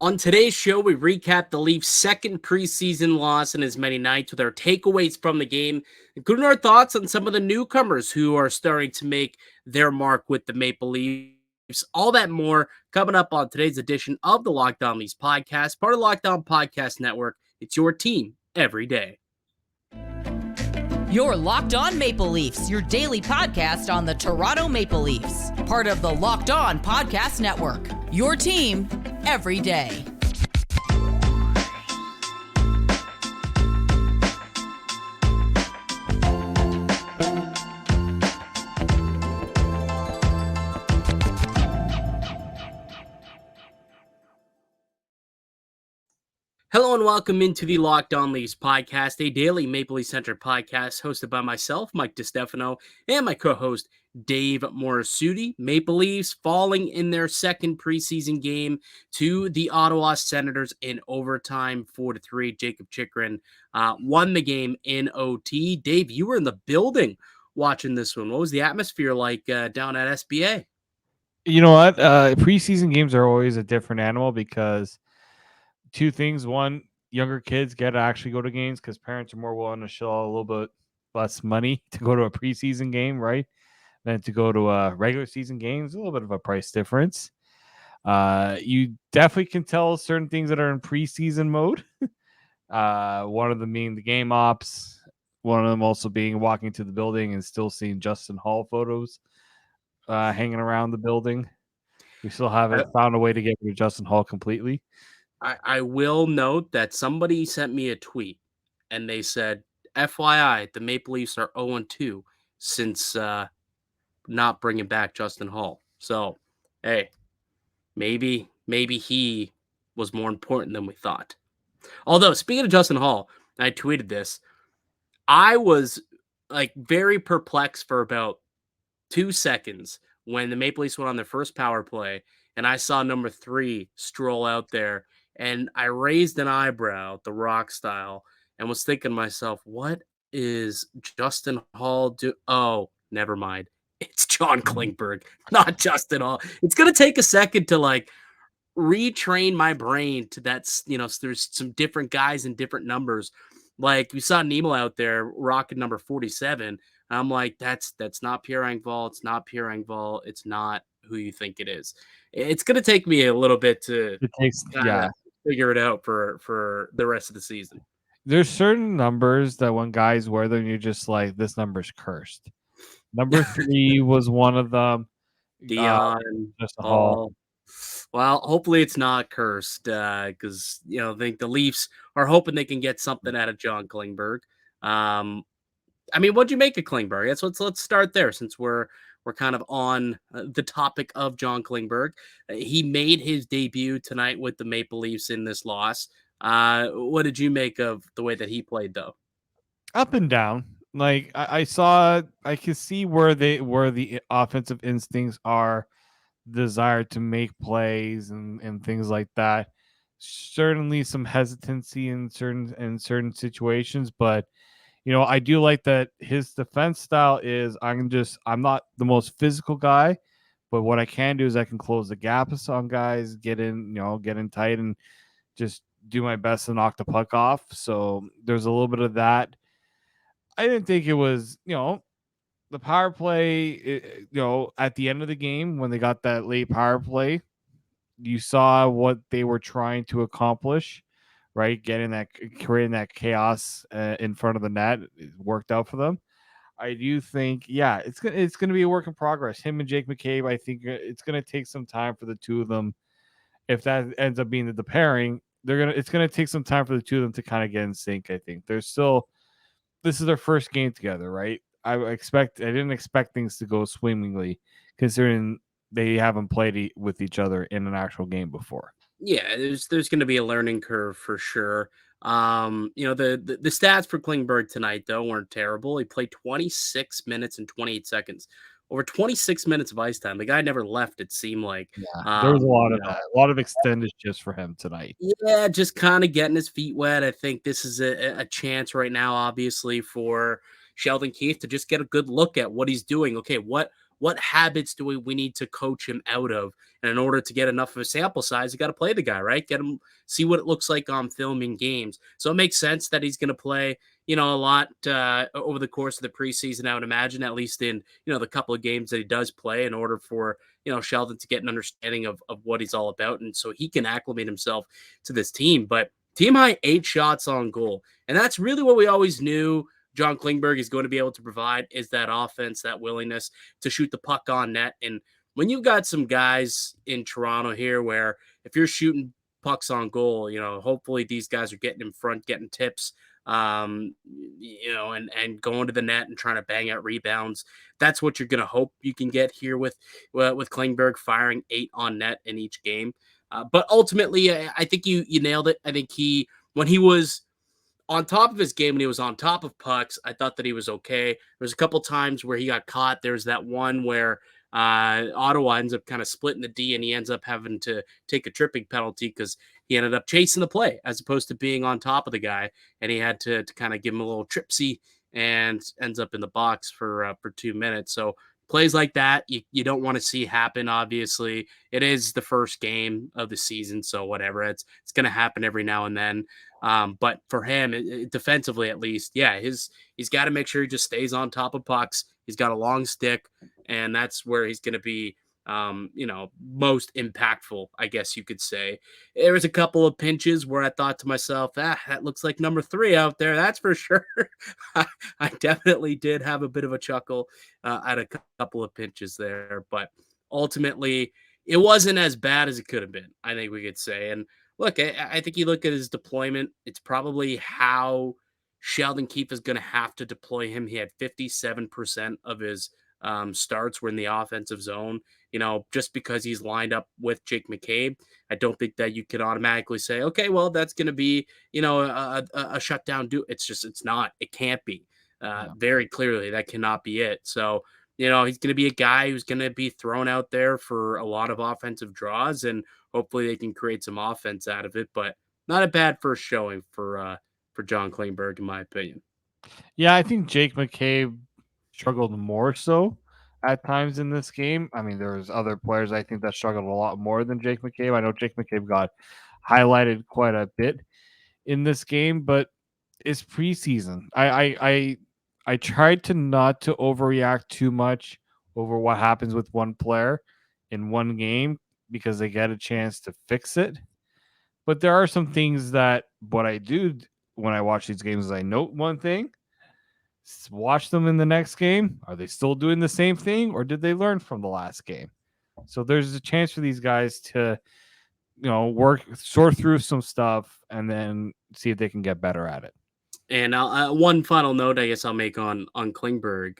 On today's show, we recap the Leafs' second preseason loss in as many nights with our takeaways from the game, including our thoughts on some of the newcomers who are starting to make their mark with the Maple Leafs. All that more coming up on today's edition of the Locked On Leafs podcast, part of the Locked On Podcast Network. It's your team every day. You're Locked On Maple Leafs, your daily podcast on the Toronto Maple Leafs, part of the Locked On Podcast Network. Your team every day. Hello and welcome into the Locked On Leafs podcast, a daily Maple Leaf-centered podcast hosted by myself, Mike DiStefano, and my co-host, Dave Morassutti. Maple Leafs falling in their second preseason game to the Ottawa Senators in overtime, 4-3. Jacob Chychrun won the game in OT. Dave, you were in the building watching this one. What was the atmosphere like down at SBA? You know what? Preseason games are always a different animal because two things. One, younger kids get to actually go to games because parents are more willing to shell a little bit less money to go to a preseason game, right? Than to go to a regular season game. There's a little bit of a price difference. You definitely can tell certain things that are in preseason mode. One of them being the game ops. One of them also being walking to the building and still seeing Justin Hall photos hanging around the building. We still haven't found a way to get rid of Justin Hall completely. I will note that somebody sent me a tweet and they said, FYI, the Maple Leafs are 0-2 since not bringing back Justin Hall. So, hey, maybe he was more important than we thought. Although, speaking of Justin Hall, I tweeted this. I was like very perplexed for about 2 seconds when the Maple Leafs went on their first power play and I saw number 3 stroll out there. And I raised an eyebrow, the Rock style, and was thinking to myself, what is Justin Hall do? Oh, never mind. It's John Klingberg, not Justin Hall. It's going to take a second to like retrain my brain to that, there's some different guys and different numbers. Like we saw Nemo out there rocking number 47. I'm like, that's not Pierre Engvall. It's not Pierre Engvall. It's not who you think it is. It's going to take me a little bit to figure it out for the rest of the season. There's certain numbers that when guys wear them, you're just like, this number's cursed. Number 3 was one of them. Dion, Hall. Well, hopefully it's not cursed because, I think the Leafs are hoping they can get something out of John Klingberg. What'd you make of Klingberg? Let's start there since we're kind of on the topic of John Klingberg. He made his debut tonight with the Maple Leafs in this loss. What did you make of the way that he played, though? Up and down. Like I can see where the offensive instincts are, desire to make plays and things like that. Certainly some hesitancy in certain situations, but I do like that his defense style is I'm not the most physical guy, but what I can do is I can close the gaps on guys, get in tight and just do my best to knock the puck off. So there's a little bit of that. I didn't think it was, the power play, at the end of the game when they got that late power play, you saw what they were trying to accomplish. Right, creating that chaos in front of the net, it worked out for them. I do think, it's gonna be a work in progress. Him and Jake McCabe, I think it's gonna take some time for the two of them. If that ends up being the pairing, it's gonna take some time for the two of them to kind of get in sync. I think this is their first game together, right? I didn't expect things to go swimmingly, considering they haven't played with each other in an actual game before. Yeah, there's going to be a learning curve for sure. The stats for Klingberg tonight, though, weren't terrible. He played 26 minutes and 28 seconds. Over 26 minutes of ice time. The guy never left, it seemed like. Yeah, there was a lot of extended shifts for him tonight. Yeah, just kind of getting his feet wet. I think this is a chance right now, obviously, for Sheldon Keefe to just get a good look at what he's doing. Okay, what what habits do we need to coach him out of? And in order to get enough of a sample size, you got to play the guy, right? Get him, see what it looks like on film in games. So it makes sense that he's going to play, a lot over the course of the preseason. I would imagine, at least in, the couple of games that he does play, in order for, Sheldon to get an understanding of what he's all about. And so he can acclimate himself to this team. But team high 8 shots on goal. And that's really what we always knew John Klingberg is going to be able to provide, is that offense, that willingness to shoot the puck on net. And when you've got some guys in Toronto here where if you're shooting pucks on goal, hopefully these guys are getting in front, getting tips, and going to the net and trying to bang out rebounds. That's what you're going to hope you can get here with Klingberg firing 8 on net in each game. But ultimately, I think you nailed it. I think when he was on top of his game, when he was on top of pucks, I thought that he was okay. There's a couple times where he got caught. There's that one where Ottawa ends up kind of splitting the D, and he ends up having to take a tripping penalty because he ended up chasing the play as opposed to being on top of the guy, and he had to kind of give him a little tripsy and ends up in the box for 2 minutes. So plays like that, you don't want to see happen. Obviously, it is the first game of the season, so whatever. It's going to happen every now and then. But for him, defensively at least, yeah, he's got to make sure he just stays on top of pucks. He's got a long stick, and that's where he's going to be, most impactful, I guess you could say. There was a couple of pinches where I thought to myself, that looks like number 3 out there. That's for sure. I definitely did have a bit of a chuckle at a couple of pinches there, but ultimately it wasn't as bad as it could have been, I think we could say. And look, I think you look at his deployment, it's probably how Sheldon Keefe is going to have to deploy him. He had 57% of his starts were in the offensive zone. Just because he's lined up with Jake McCabe, I don't think that you could automatically say, okay, well, that's going to be, a shutdown. It's not. It can't be. Very clearly, that cannot be it. So, he's going to be a guy who's going to be thrown out there for a lot of offensive draws, and hopefully they can create some offense out of it. But not a bad first showing for John Klingberg, in my opinion. Yeah, I think Jake McCabe struggled more so at times in this game. I mean, there's other players I think that struggled a lot more than Jake McCabe. I know Jake McCabe got highlighted quite a bit in this game, but it's preseason. I tried to not to overreact too much over what happens with one player in one game because they get a chance to fix it. But there are some things that what I do when I watch these games is I note one thing, watch them in the next game. Are they still doing the same thing, or did they learn from the last game? So there's a chance for these guys to, sort through some stuff and then see if they can get better at it. And one final note, I guess I'll make on Klingberg.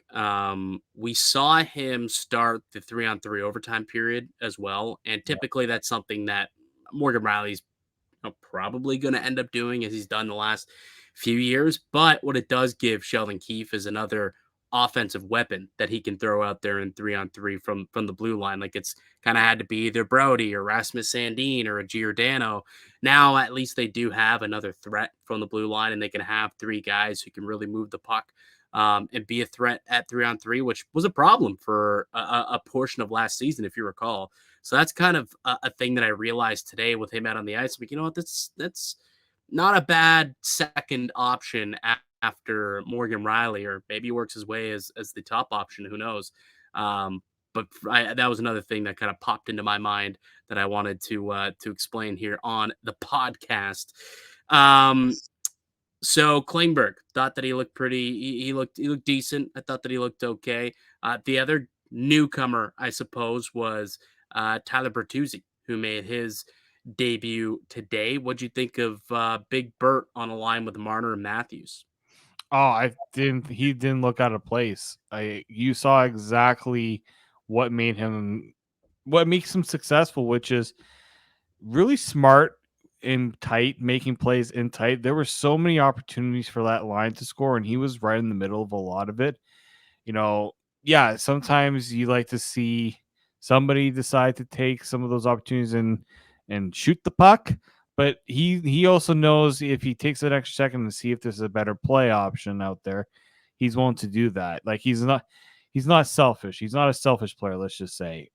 We saw him start the 3-on-3 overtime period as well, and typically that's something that Morgan Riley's probably going to end up doing, as he's done the last few years. But what it does give Sheldon Keefe is another offensive weapon that he can throw out there in 3-on-3 from the blue line. Like, it's kind of had to be either Brody or Rasmus Sandin or a Giordano. Now at least they do have another threat from the blue line, and they can have 3 guys who can really move the puck and be a threat at 3-on-3, which was a problem for a portion of last season, if you recall. So that's kind of a thing that I realized today with him out on the ice. Like, that's not a bad second option after Morgan Riley, or maybe he works his way as the top option. Who knows? But that was another thing that kind of popped into my mind that I wanted to explain here on the podcast. So Klingberg, thought that he looked pretty. He looked decent. I thought that he looked okay. The other newcomer, I suppose, was Tyler Bertuzzi, who made his debut today. What'd you think of Big Bert on a line with Marner and Matthews? Oh, he didn't look out of place. You saw exactly what makes him successful, which is really smart in tight, making plays in tight. There were so many opportunities for that line to score, and he was right in the middle of a lot of it. Yeah, sometimes you like to see somebody decide to take some of those opportunities and shoot the puck. But he also knows if he takes an extra second to see if there's a better play option out there, he's willing to do that. Like, he's he's not selfish. He's not a selfish player, let's just say.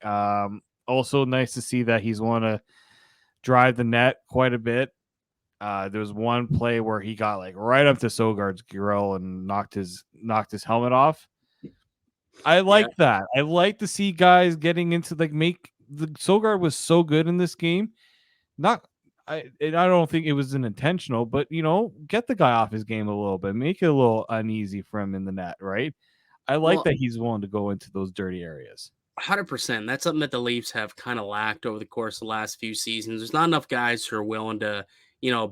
Also nice to see that he's want to drive the net quite a bit. There was one play where he got like right up to Sogard's grill and knocked his helmet off. I like that. I like to see guys getting into make the Sogard was so good in this game. I don't think it was an intentional, but get the guy off his game a little bit, make it a little uneasy for him in the net, right? I like that he's willing to go into those dirty areas. 100%. That's something that the Leafs have kind of lacked over the course of the last few seasons. There's not enough guys who are willing to,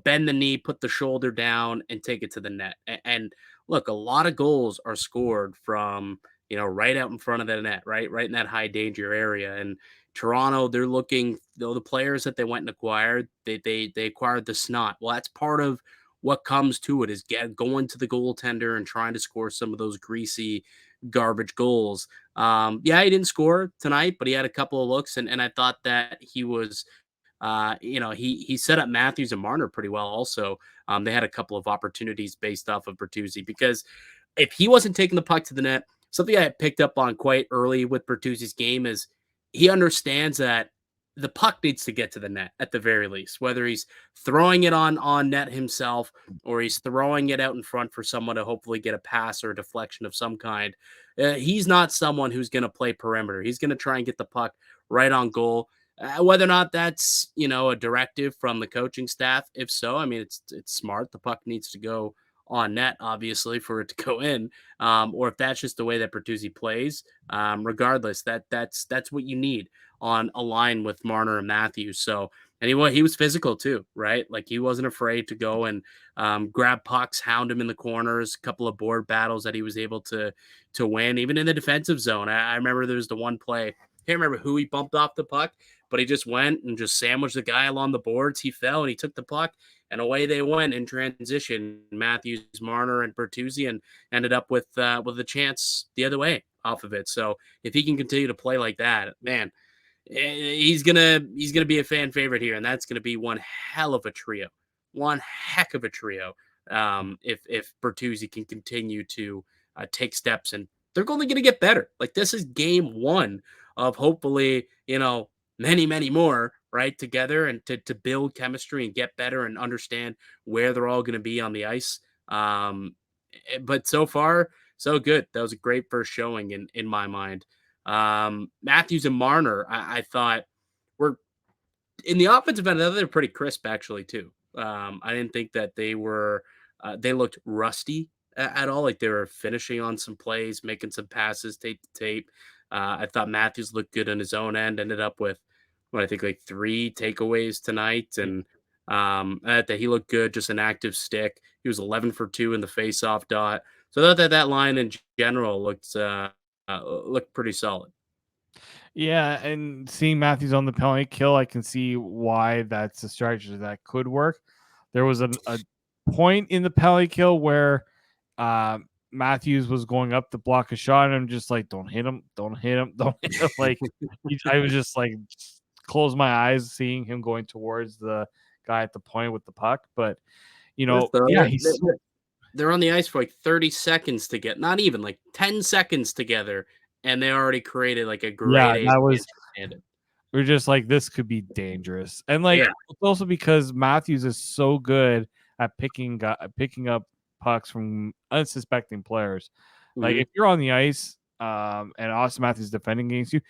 bend the knee, put the shoulder down, and take it to the net. And look, a lot of goals are scored from, right out in front of the net, right in that high danger area. And Toronto, they're looking, the players that they went and acquired, they acquired the snot. Well, that's part of what comes to it is going to the goaltender and trying to score some of those greasy garbage goals. Yeah, he didn't score tonight, but he had a couple of looks, and I thought that he was, he set up Matthews and Marner pretty well. Also, they had a couple of opportunities based off of Bertuzzi because if he wasn't taking the puck to the net, something I had picked up on quite early with Bertuzzi's game is he understands that the puck needs to get to the net at the very least, whether he's throwing it on net himself or he's throwing it out in front for someone to hopefully get a pass or a deflection of some kind. He's not someone who's going to play perimeter. He's going to try and get the puck right on goal. Whether or not that's, a directive from the coaching staff, if so, I mean, it's smart. The puck needs to go on net, obviously, for it to go in, or if that's just the way that Bertuzzi plays. Regardless, that's what you need on a line with Marner and Matthews. So, and he was physical too, right? Like he wasn't afraid to go and grab pucks, hound him in the corners, a couple of board battles that he was able to win, even in the defensive zone. I remember there was the one play, can't remember who he bumped off the puck, but he just went and just sandwiched the guy along the boards. He fell and he took the puck, and away they went in transition. Matthews, Marner, and Bertuzzi, and ended up with a chance the other way off of it. So if he can continue to play like that, man, he's gonna be a fan favorite here, and that's gonna be one hell of a trio, one heck of a trio. If Bertuzzi can continue to take steps, and they're only gonna get better. Like this is game one of hopefully many more right together, and to build chemistry and get better and understand where they're all going to be on the ice. But so far so good. That was a great first showing in my mind. Matthews and Marner, I thought were in the offensive end. They're pretty crisp actually too. I didn't think that they were they looked rusty at all. Like they were finishing on some plays, making some passes tape to tape. I thought Matthews looked good on his own end, ended up with what I think like 3 takeaways tonight. And that he looked good, just an active stick. He was 11 for 2 in the faceoff dot. So I thought that line in general looked pretty solid. Yeah, and seeing Matthews on the penalty kill, I can see why that's a strategy that could work. There was a point in the penalty kill where Matthews was going up to block a shot, and I'm just like, don't hit him. Like, I was just like, close my eyes seeing him going towards the guy at the point with the puck. But, they're on the ice for like 30 seconds to get, not even like 10 seconds together, and they already created like a great. Yeah, that was. We're just like, this could be dangerous, and like it's also because Matthews is so good at picking up pucks from unsuspecting players. Mm-hmm. Like if you're on the ice, and Austin Matthews defending against you,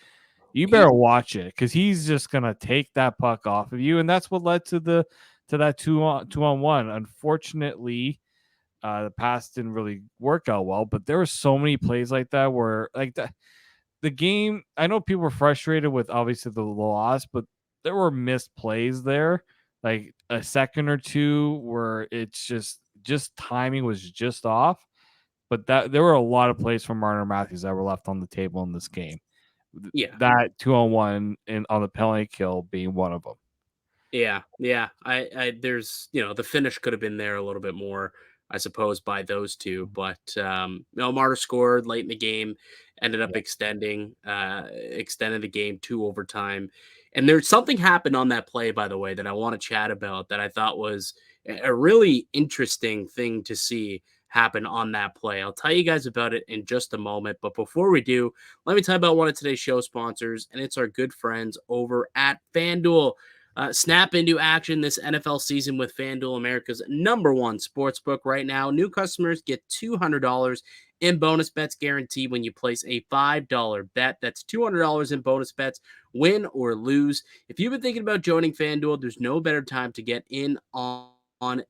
you better watch it because he's just gonna take that puck off of you, and that's what led to that 2-on-1. Unfortunately, the pass didn't really work out well, but there were so many plays like that where like that. The game, I know people were frustrated with obviously the loss, but there were missed plays there, like a second or two where it's just timing was just off. But that there were a lot of plays from Marner Matthews that were left on the table in this game. Yeah, that 2-on-1 on the penalty kill being one of them. Yeah. I there's the finish could have been there a little bit more, I suppose, by those two. But Marner scored late in the game, ended up extending the game to overtime. And there's something happened on that play, by the way, that I want to chat about that I thought was a really interesting thing to see happen on that play. I'll tell you guys about it in just a moment. But before we do, let me tell you about one of today's show sponsors, and it's our good friends over at FanDuel. Snap into action this NFL season with FanDuel, America's #1 sportsbook right now. New customers get $200 in bonus bets guaranteed when you place a $5 bet. That's $200 in bonus bets, win or lose. If you've been thinking about joining FanDuel, there's no better time to get in on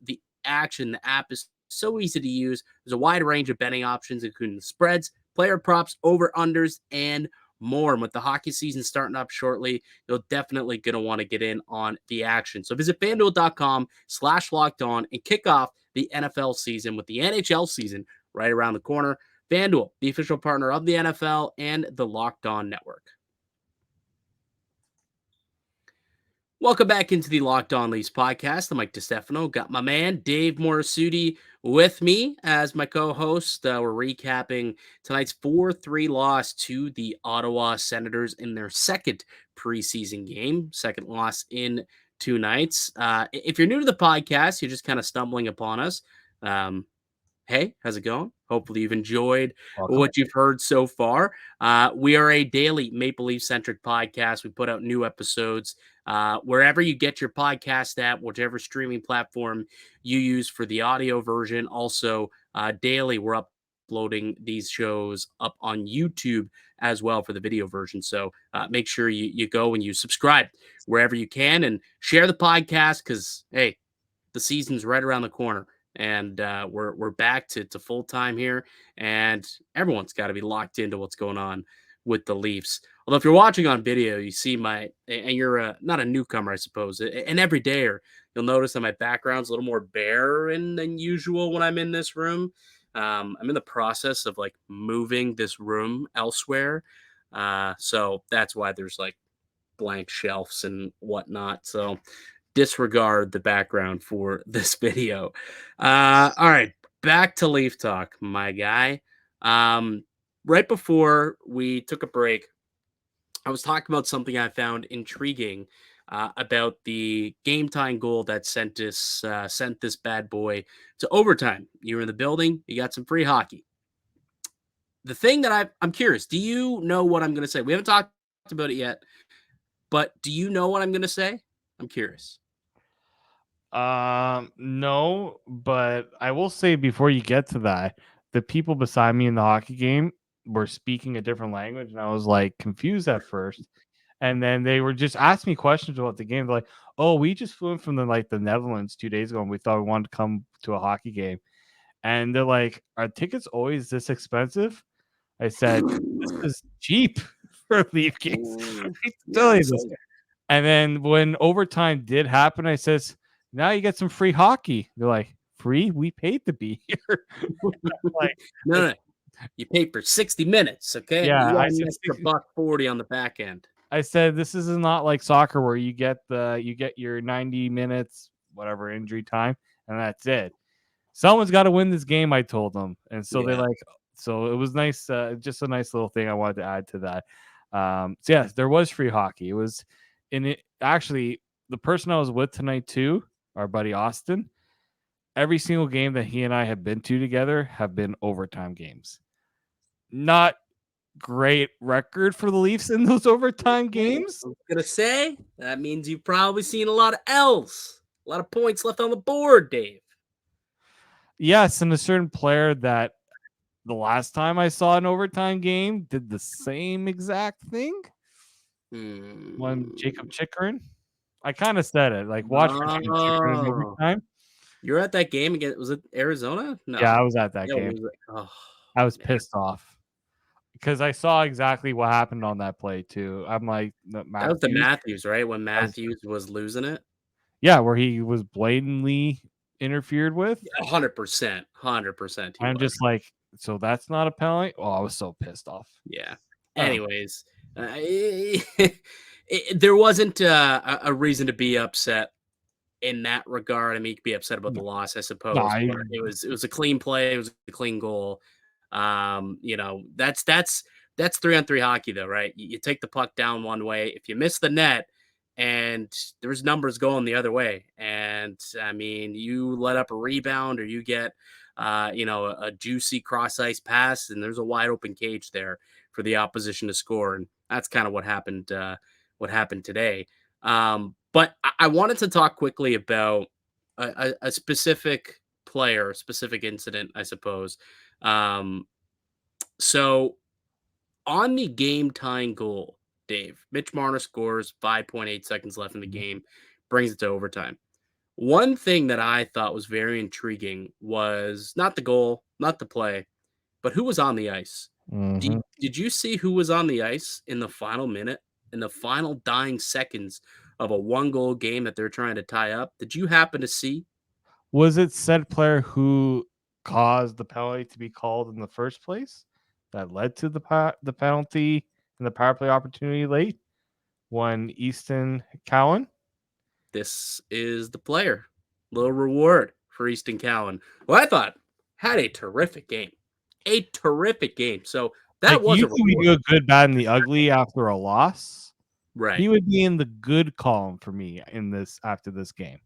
the action. The app is so easy to use. There's a wide range of betting options, including spreads, player props, over-unders, and more. And with the hockey season starting up shortly, you're definitely going to want to get in on the action. So visit FanDuel.com/lockedon and kick off the NFL season with the NHL season right around the corner. FanDuel, the official partner of the NFL and the Locked On Network. Welcome back into the Locked On Leafs podcast. I'm Mike DiStefano. Got my man, Dave Morassutti, with me as my co-host. We're recapping tonight's 4-3 loss to the Ottawa Senators in their second preseason game. Second loss in 2 nights. If you're new to the podcast, you're just kind of stumbling upon us. Hey, how's it going? Hopefully you've enjoyed what you've heard so far. We are a daily Maple Leaf-centric podcast. We put out new episodes wherever you get your podcast at, whichever streaming platform you use for the audio version. Also, daily, we're uploading these shows up on YouTube as well for the video version. So make sure you go and you subscribe wherever you can and share the podcast because, hey, the season's right around the corner. And we're back to full time here, and everyone's got to be locked into what's going on with the Leafs. Although if you're watching on video, you see and you're not a newcomer, I suppose, an everydayer, you'll notice that my background's a little more barren than usual when I'm in this room. I'm in the process of like moving this room elsewhere, so that's why there's like blank shelves and whatnot. So disregard the background for this video. All right, back to Leaf talk, my guy. Right before we took a break, I was talking about something I found intriguing about the game time goal that sent this bad boy to overtime. You were in the building, you got some free hockey. The thing that I'm curious, do you know what I'm going to say? We haven't talked about it yet, but do you know what I'm going to say? I'm curious. No, but I will say before you get to that, the people beside me in the hockey game were speaking a different language, and I was like confused at first. And then they were just asking me questions about the game. They're like, "Oh, we just flew in from the Netherlands 2 days ago, and we thought we wanted to come to a hockey game." And they're like, "Are tickets always this expensive?" I said, "This is cheap for Leaf games." And then when overtime did happen, I says, "Now you get some free hockey." They're like, "Free? We paid to be here." Like, no, you paid for 60 minutes, okay? Yeah, you got I an said extra $1.40 on the back end. I said this is not like soccer where you get your 90 minutes, whatever injury time, and that's it. Someone's got to win this game, I told them. And so they're like, so it was nice, just a nice little thing I wanted to add to that. So yes, there was free hockey. It was actually the person I was with tonight too, our buddy Austin. Every single game that he and I have been to together have been overtime games. Not great record for the Leafs in those overtime games. I was going to say, that means you've probably seen a lot of L's, a lot of points left on the board, Dave. Yes, and a certain player that the last time I saw an overtime game did the same exact thing. When Jacob Chikrin. I kind of said it, like watch for Jacob Chikrin in overtime. You're at that game again. Was it Arizona? No. Yeah, I was at that game. I was pissed off because I saw exactly what happened on that play too. I'm like, that was the Matthews, right? When Matthews was losing it. Yeah, where he was blatantly interfered with. 100%. 100%. I'm just like, so that's not a penalty? Oh, I was so pissed off. Yeah. Anyways, there wasn't a reason to be upset in that regard. I mean, you could be upset about the loss, I suppose. It was a clean play. It was a clean goal. That's 3-on-3 hockey, though, right? You take the puck down one way. If you miss the net, and there's numbers going the other way, and I mean, you let up a rebound or you get a juicy cross ice pass, and there's a wide open cage there for the opposition to score. And that's kind of what happened. What happened today. But I wanted to talk quickly about a specific player, a specific incident, I suppose. Um, so on the game tying goal, Dave, Mitch Marner scores 5.8 seconds left in the game, brings it to overtime. One thing that I thought was very intriguing was not the goal, not the play, but who was on the ice. Mhm. Did you see who was on the ice in the final minute, in the final dying seconds of a one goal game that they're trying to tie up? Did you happen to see? Was it said player who caused the penalty to be called in the first place that led to the penalty and the power play opportunity late? When Easton Cowan? This is the player. Little reward for Easton Cowan, who I thought had a terrific game. A terrific game. So Like, that was a usually we reward. do a good, bad, and the ugly after a loss. Right. He would be in the good column for me in this after this game.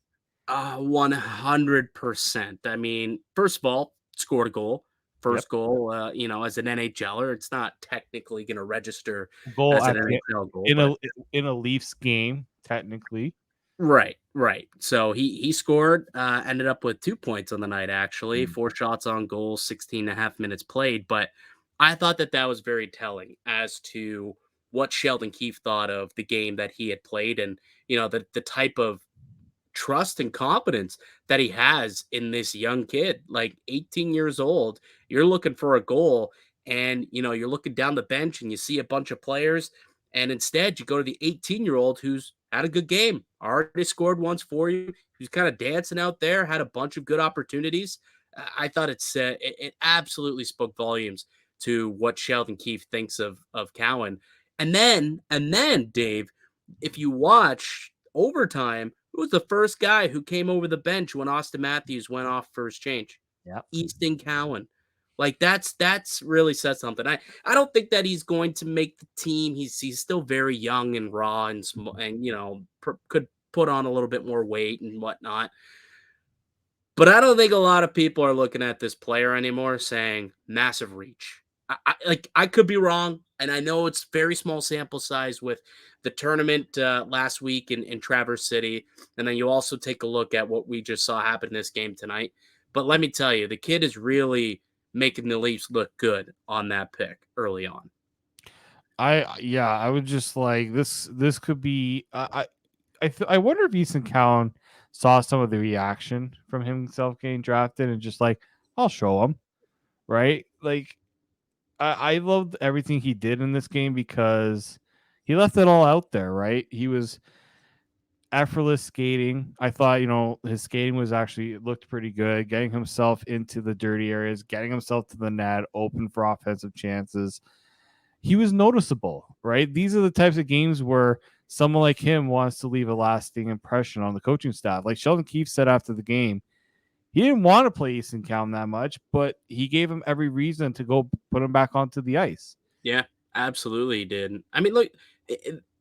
100%. I mean, first of all, scored a goal. Yep. First goal, as an NHLer, it's not technically going to register Goal as at an the, NHL goal, in but a Leafs game, technically. right. So he scored, ended up with 2 points on the night, actually, Mm. 4 shots on goal, 16 and a half minutes played. But I thought that was very telling as to what Sheldon Keefe thought of the game that he had played, and the type of trust and confidence that he has in this young kid, like 18 years old. You're looking for a goal, and you're looking down the bench and you see a bunch of players, and instead you go to the 18-year-old who's had a good game, already scored once for you, who's kind of dancing out there, had a bunch of good opportunities. I thought it absolutely spoke volumes to what Sheldon Keefe thinks of Cowan. And then Dave, if you watch overtime, who was the first guy who came over the bench when Austin Matthews went off for his change? Yep. Easton Cowan. Like that's really said something. I don't think that he's going to make the team. He's still very young and raw and small, and could put on a little bit more weight and whatnot. But I don't think a lot of people are looking at this player anymore saying massive reach. I could be wrong, and I know it's very small sample size with the tournament last week in Traverse City, and then you also take a look at what we just saw happen in this game tonight. But let me tell you, the kid is really making the Leafs look good on that pick early on. I would just like this could be I wonder if Easton Cowan saw some of the reaction from himself getting drafted and just like, I'll show him, right? Like I loved everything he did in this game because he left it all out there, right? He was effortless skating. I thought, his skating was actually looked pretty good, getting himself into the dirty areas, getting himself to the net, open for offensive chances. He was noticeable, right? These are the types of games where someone like him wants to leave a lasting impression on the coaching staff. Like Sheldon Keefe said after the game, he didn't want to play Easton Cowan that much, but he gave him every reason to go put him back onto the ice. Yeah, absolutely he did. I mean, look,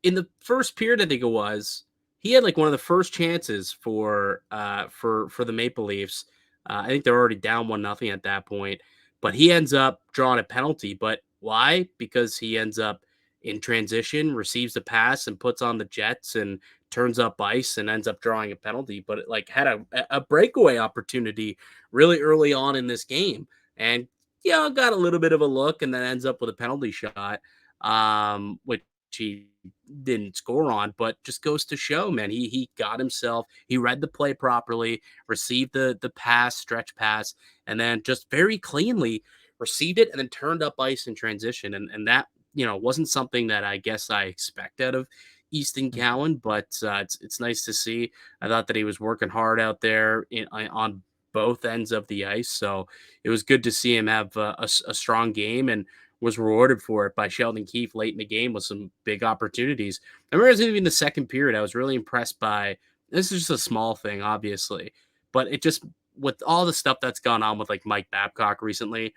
in the first period, I think it was, he had like one of the first chances for the Maple Leafs. I think they're already down 1-0 at that point, but he ends up drawing a penalty. But why? Because he ends up in transition, receives the pass, and puts on the Jets and turns up ice and ends up drawing a penalty. But it like had a breakaway opportunity really early on in this game, and got a little bit of a look, and then ends up with a penalty shot, which he didn't score on, but just goes to show, man, he got himself, he read the play properly, received the pass, stretch pass, and then just very cleanly received it and then turned up ice in transition. And that, wasn't something that I guess I expect out of Easton Cowan, but it's nice to see. I thought that he was working hard out there on both ends of the ice. So it was good to see him have a strong game, and was rewarded for it by Sheldon Keefe late in the game with some big opportunities. I remember even the second period, I was really impressed by, this is just a small thing, obviously, but it just, with all the stuff that's gone on with like Mike Babcock recently,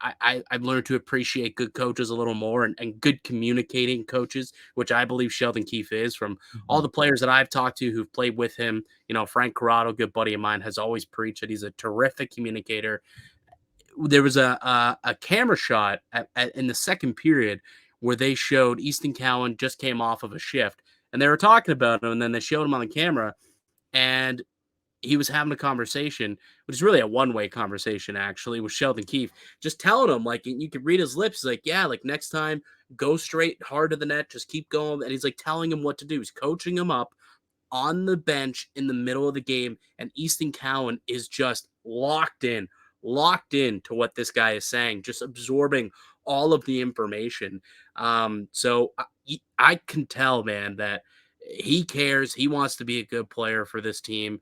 I've learned to appreciate good coaches a little more and good communicating coaches, which I believe Sheldon Keefe is. From all the players that I've talked to who've played with him, Frank Corrado, good buddy of mine, has always preached that he's a terrific communicator. There was a camera shot in the second period where they showed Easton Cowan just came off of a shift, and they were talking about him, and then they showed him on the camera, and he was having a conversation, which is really a one-way conversation, actually, with Sheldon Keefe, just telling him, like, you could read his lips, like, yeah, like, next time, go straight hard to the net, just keep going, and he's, like, telling him what to do. He's coaching him up on the bench in the middle of the game, and Easton Cowan is just locked in to what this guy is saying, just absorbing all of the information. So I can tell, man, that he cares. He wants to be a good player for this team.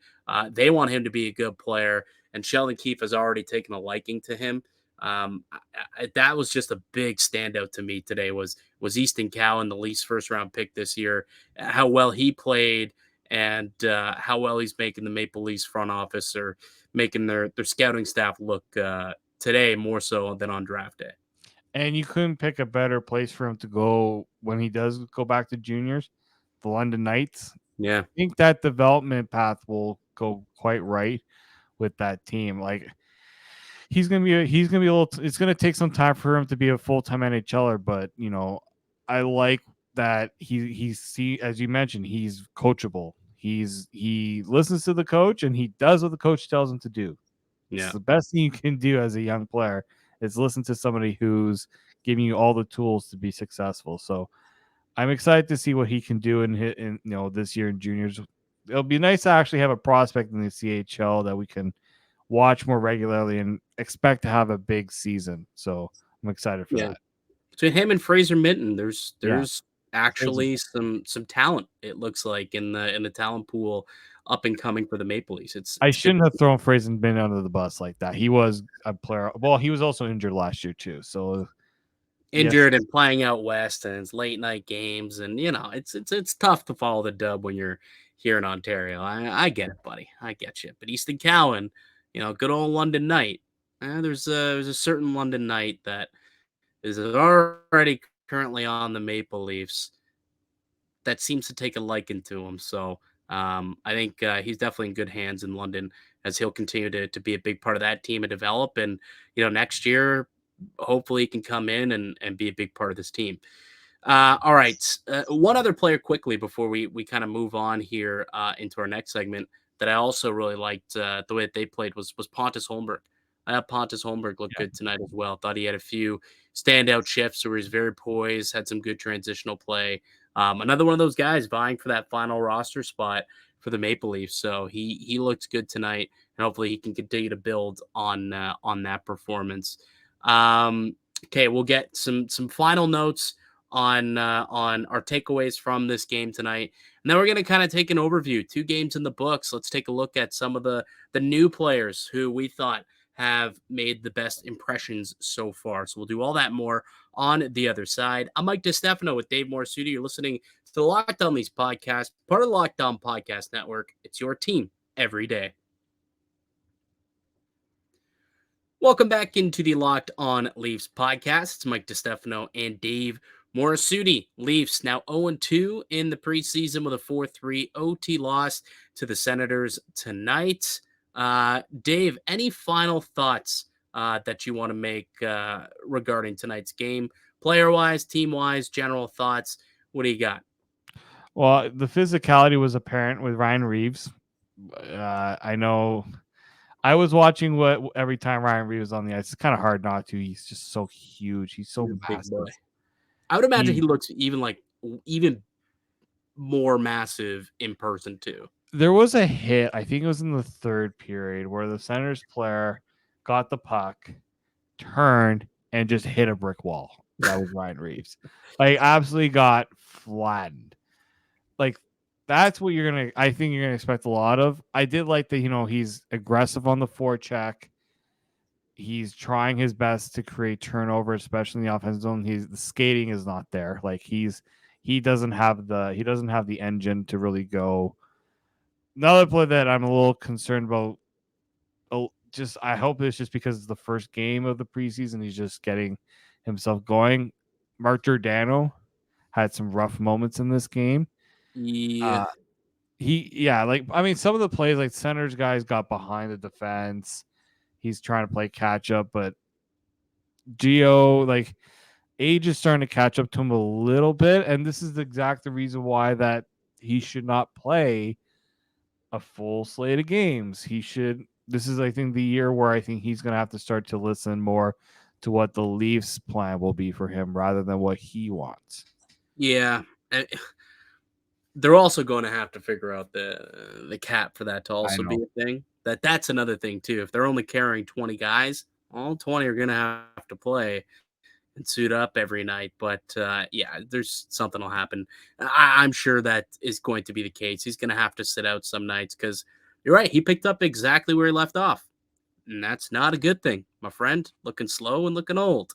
They want him to be a good player, and Sheldon Keefe has already taken a liking to him. That was just a big standout to me today. Was Easton Cowan, the Leafs' first-round pick this year, how well he played, and how well he's making the Maple Leafs front office or making their scouting staff look today more so than on draft day. And you couldn't pick a better place for him to go when he does go back to juniors, the London Knights. Yeah. I think that development path will go quite right with that team. Like he's gonna be a little. It's gonna take some time for him to be a full-time NHLer, but I like that as you mentioned, he's coachable. He listens to the coach and he does what the coach tells him to do. Yeah. It's the best thing you can do as a young player is listen to somebody who's giving you all the tools to be successful. So I'm excited to see what he can do in this year in juniors. It'll be nice to actually have a prospect in the CHL that we can watch more regularly and expect to have a big season. So I'm excited for that. Between him and Fraser Minton, there's actually Fraser. some talent, it looks like, in the talent pool up and coming for the Maple Leafs. I shouldn't have thrown Fraser Minton under the bus like that. He was a player. Well, he was also injured last year too. So injured and playing out west, and it's late night games, and it's tough to follow the dub when you're here in Ontario. I get it, buddy. I get you. But Easton Cowan, good old London Knight. There's a certain London Knight that is already currently on the Maple Leafs that seems to take a liking to him. So I think he's definitely in good hands in London as he'll continue to be a big part of that team and develop. And next year, hopefully, he can come in and be a big part of this team. All right, one other player quickly before we kind of move on here into our next segment that I also really liked the way that they played was Pontus Holmberg. Pontus Holmberg looked good tonight as well. Thought he had a few standout shifts where he's very poised, had some good transitional play. Another one of those guys vying for that final roster spot for the Maple Leafs. So he looked good tonight, and hopefully he can continue to build on that performance. Okay, we'll get some final notes on our takeaways from this game tonight, and then we're going to kind of take an overview. 2 games in the books. Let's take a look at some of the new players who we thought have made the best impressions so far. So we'll do all that more on the other side. I'm Mike DiStefano with Dave Morassutti. You're listening to the Locked On Leafs podcast, part of the Locked On Podcast Network. It's your team every day. Welcome back into the Locked On Leafs podcast. It's Mike DiStefano and Dave Morassutti. Leafs now 0-2 in the preseason with a 4-3 OT loss to the Senators tonight. Dave, any final thoughts that you want to make regarding tonight's game? Player-wise, team-wise, general thoughts. What do you got? Well, the physicality was apparent with Ryan Reeves. I know I was watching every time Ryan Reeves was on the ice. It's kind of hard not to. He's just so huge. He's so massive. Boy. I would imagine he looks even more massive in person too. There was a hit, I think it was in the third period, where the Senators player got the puck, turned, and just hit a brick wall. That was Ryan Reeves. Like, absolutely got flattened. Like, that's what I think you're gonna expect a lot of. I did like that, he's aggressive on the forecheck. He's trying his best to create turnover, especially in the offensive zone. The skating is not there. Like, he doesn't have the engine to really go. Another play that I'm a little concerned about just I hope it's just because it's the first game of the preseason. He's just getting himself going. Mark Giordano had some rough moments in this game. Yeah. Some of the plays, like Senators guys got behind the defense. He's trying to play catch up, but Gio, like, age is starting to catch up to him a little bit, and this is the reason why that he should not play a full slate of games. This is, I think, the year where I think he's going to have to start to listen more to what the Leafs plan will be for him rather than what he wants. Yeah. And they're also going to have to figure out the cap for that to also be a thing. That's another thing too. If they're only carrying 20 guys, all 20 are going to have to play and suit up every night. But yeah, there's something will happen. I'm sure that is going to be the case. He's going to have to sit out some nights because you're right. He picked up exactly where he left off. And that's not a good thing, my friend. Looking slow and looking old.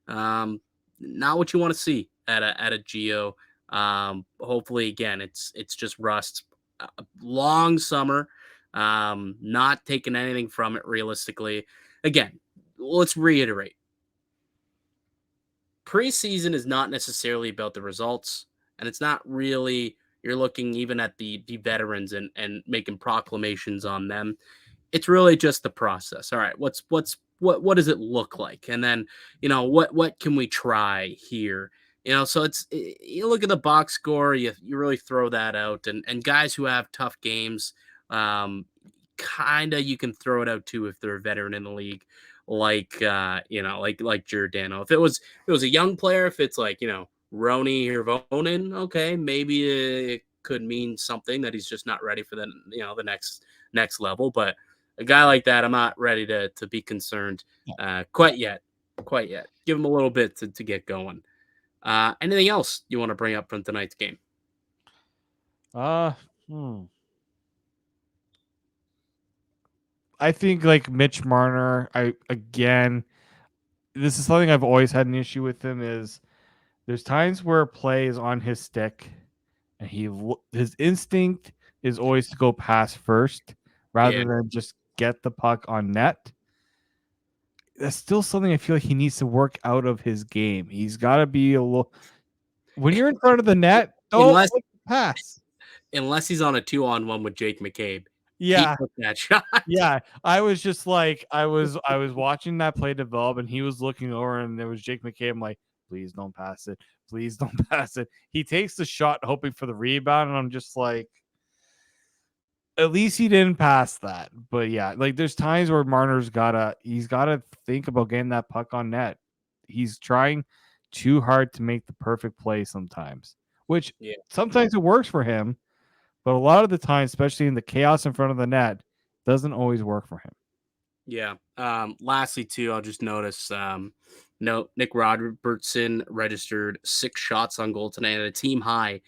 Not what you want to see at a Geo. Hopefully, again, it's just rust. A long summer. Not taking anything from it realistically. Again, let's reiterate. Preseason is not necessarily about the results, and it's not really you're looking even at the veterans and making proclamations on them. It's really just the process. All right, what does it look like? And then, what can we try here? So you look at the box score, you really throw that out, and guys who have tough games, kind of you can throw it out too if they're a veteran in the league, like like Giordano. If it was a young player, if it's like Roni or Vonin, okay, maybe it could mean something that he's just not ready for the next level. But a guy like that, I'm not ready to be concerned quite yet. Give him a little bit to get going. Anything else you want to bring up from tonight's game? I think like Mitch Marner, this is something I've always had an issue with him is there's times where play is on his stick and his instinct is always to go pass first rather than just get the puck on net. That's still something I feel like he needs to work out of his game. He's got to be a little when you're in front of the net, don't pass. Unless he's on a 2-on-1 with Jake McCabe. Yeah. He took that shot. Yeah. I was just like, I was watching that play develop and he was looking over and there was Jake McCabe. I'm like, please don't pass it. Please don't pass it. He takes the shot hoping for the rebound. And I'm just like, at least he didn't pass that. But yeah, like there's times where Marner's he's gotta think about getting that puck on net. He's trying too hard to make the perfect play sometimes, which sometimes it works for him. But a lot of the time, especially in the chaos in front of the net, doesn't always work for him. Yeah. Lastly, too, I'll just notice Nick Robertson registered 6 shots on goal tonight at a team high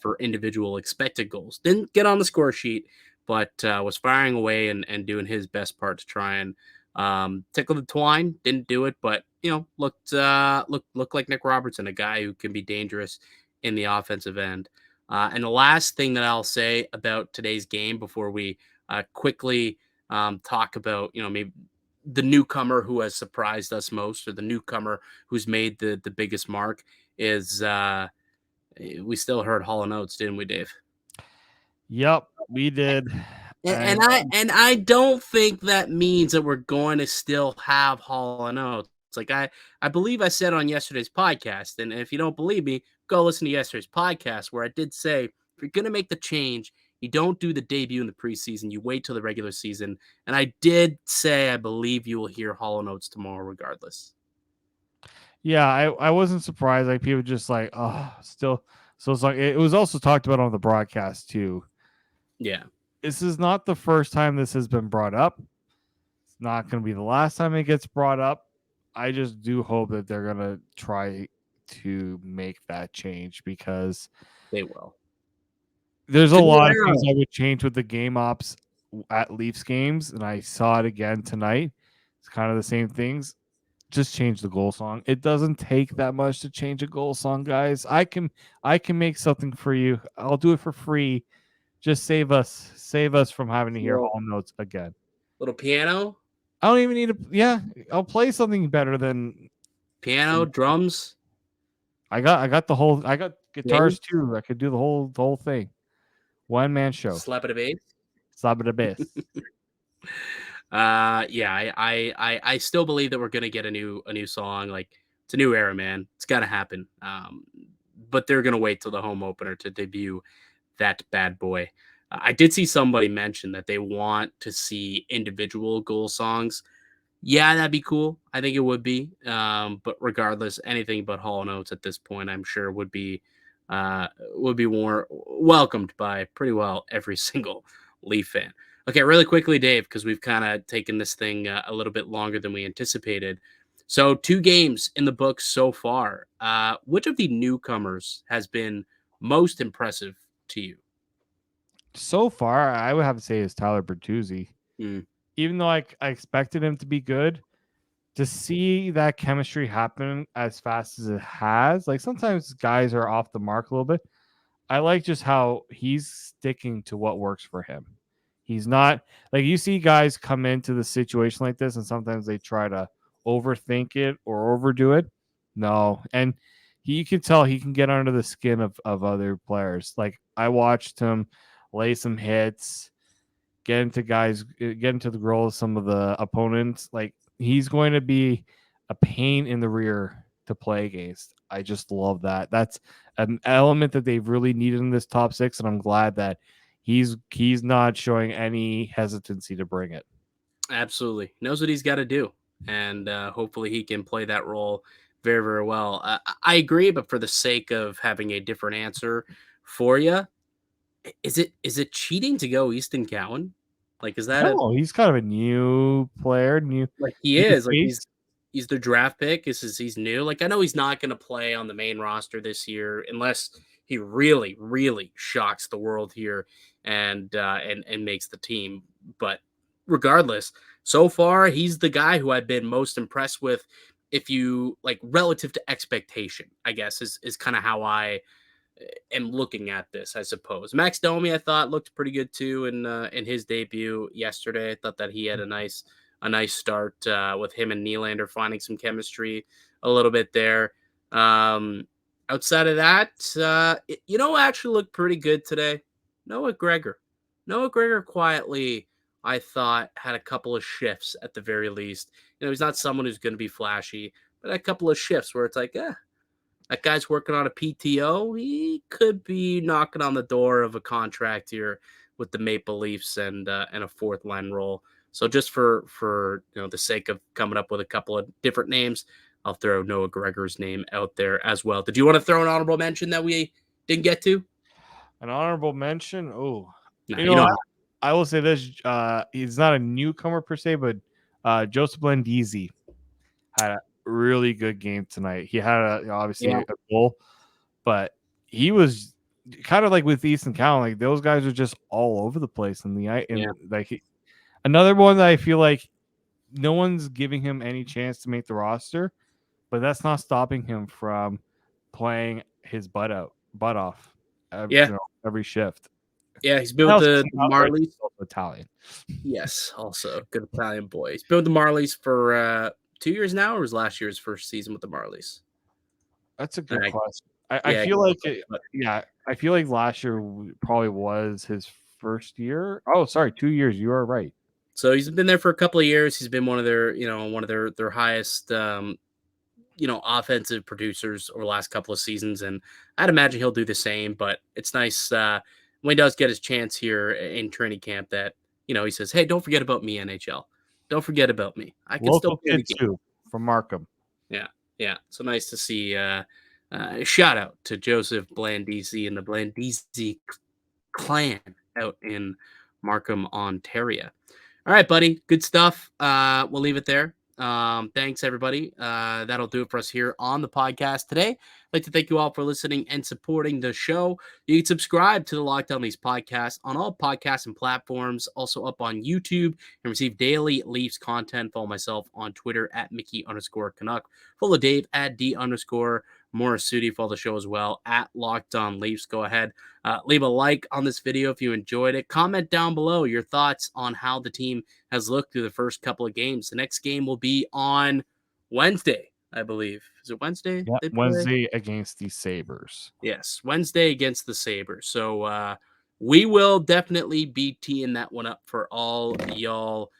for individual expected goals. Didn't get on the score sheet, but was firing away and doing his best part to try and tickle the twine. Didn't do it, but looked like Nick Robertson, a guy who can be dangerous in the offensive end. And the last thing that I'll say about today's game before we quickly talk about, maybe the newcomer who has surprised us most or the newcomer who's made the biggest mark is we still heard Hall & Oates, didn't we, Dave? Yep, we did. And I don't think that means that we're going to still have Hall & Oates. It's like I believe I said on yesterday's podcast, and if you don't believe me, go listen to yesterday's podcast where I did say if you're going to make the change, you don't do the debut in the preseason. You wait till the regular season. And I did say I believe you will hear Hall & Oates tomorrow regardless. Yeah, I wasn't surprised. Like people just like, still. So it's like it was also talked about on the broadcast too. Yeah. This is not the first time this has been brought up. It's not going to be the last time it gets brought up. I just do hope that they're going to try to make that change because they will. There's a lot of things I would change with the game ops at Leafs games, and I saw it again tonight. It's kind of the same things. Just change the goal song. It doesn't take that much to change a goal song, guys. I can make something for you. I'll do it for free. Just save us from having to hear Hall & Oates again. Little piano. I don't even need to. Yeah, I'll play something better than Piano, drums, I got the whole. I got sing, guitars too. I could do the whole thing. One man show. slap it a bass. Slap it a bass. Yeah, I still believe that we're gonna get a new song. Like it's a new era, man. It's gotta happen. But they're gonna wait till the home opener to debut that bad boy. I did see somebody mention that they want to see individual goal songs. Yeah, that'd be cool. I think it would be. But regardless, anything but Hall Notes at this point, I'm sure would be more welcomed by pretty well every single Leaf fan. Okay, really quickly, Dave, because we've kind of taken this thing a little bit longer than we anticipated. So, 2 games in the books so far. Which of the newcomers has been most impressive to you? So far, I would have to say is Tyler Bertuzzi. Mm, Even though I expected him to be good, to see that chemistry happen as fast as it has, like sometimes guys are off the mark a little bit. I like just how he's sticking to what works for him. He's not like you see guys come into the situation like this, and sometimes they try to overthink it or overdo it. No, and you can tell he can get under the skin of other players. Like I watched him lay some hits, get into the grill of some of the opponents. Like he's going to be a pain in the rear to play against. I just love that. That's an element that they've really needed in this top 6, and I'm glad that he's not showing any hesitancy to bring it. absolutely. Knows what he's got to do. And hopefully he can play that role very, very well. I agree, but for the sake of having a different answer for you, is it cheating to go Easton Cowan? Like, is that a No, he's kind of a new player, like he new is like face. he's their draft pick. He's new. Like I know he's not going to play on the main roster this year unless he really, really shocks the world here and makes the team. But regardless, so far he's the guy who I've been most impressed with. If you like relative to expectation, I guess is kind of how I am looking at this, I suppose. Max Domi, I thought looked pretty good too in his debut yesterday. I thought that he had a nice start with him and Nylander finding some chemistry a little bit there. Outside of that, actually looked pretty good today. Noah Gregor. Noah Gregor quietly, I thought, had a couple of shifts at the very least. He's not someone who's going to be flashy, but a couple of shifts where it's like, that guy's working on a PTO. He could be knocking on the door of a contract here with the Maple Leafs and a fourth line role. So just for the sake of coming up with a couple of different names, I'll throw Noah Gregor's name out there as well. Did you want to throw an honorable mention that we didn't get to? An honorable mention. Oh, No, you you know, don't. I will say this: he's not a newcomer per se, but Joseph Landisi had a really good game tonight. He had obviously a goal, but he was kind of like with Easton Cowan. Like those guys are just all over the place in the ice. And another one that I feel like no one's giving him any chance to make the roster, but that's not stopping him from playing his butt off. Every shift. Yeah, he's been with the Marlies. Italian. Yes, also good Italian boy. He's been with the Marlies for 2 years now, or was last year's first season with the Marlies? That's a good question. I feel like I feel like last year probably was his first year. Oh, sorry, 2 years. You are right. So he's been there for a couple of years. He's been one of their highest offensive producers over the last couple of seasons, and I'd imagine he'll do the same. But it's nice when he does get his chance here in training camp that he says, "Hey, don't forget about me, NHL. Don't forget about me. I can still play the game." Too from Markham. Yeah. So nice to see. Shout out to Joseph Blandisi and the Blandisi clan out in Markham, Ontario. All right, buddy. Good stuff. We'll leave it there. Thanks, everybody. That'll do it for us here on the podcast today. I'd like to thank you all for listening and supporting the show. You can subscribe to the Locked On Leafs podcast on all podcasts and platforms, also up on YouTube, and receive daily Leafs content. Follow myself on Twitter at Mickey_Canuck. Follow Dave at D_Morassutti. Morassutti. Follow the show as well at Locked On Leafs. Go ahead, leave a like on this video if you enjoyed it. Comment down below your thoughts on how the team has looked through the first couple of games. The next game will be on Wednesday, I believe. Is it Wednesday? Yeah, they play? Wednesday against the Sabres. Yes, Wednesday against the Sabres. So we will definitely be teeing that one up for all y'all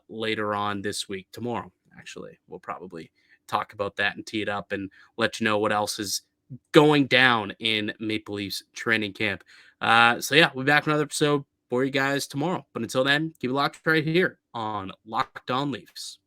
later on this week. Tomorrow, actually, we'll probably talk about that and tee it up and let you know what else is going down in Maple Leafs training camp. So yeah, we'll be back with another episode for you guys tomorrow. But until then, keep it locked right here on Locked On Leafs.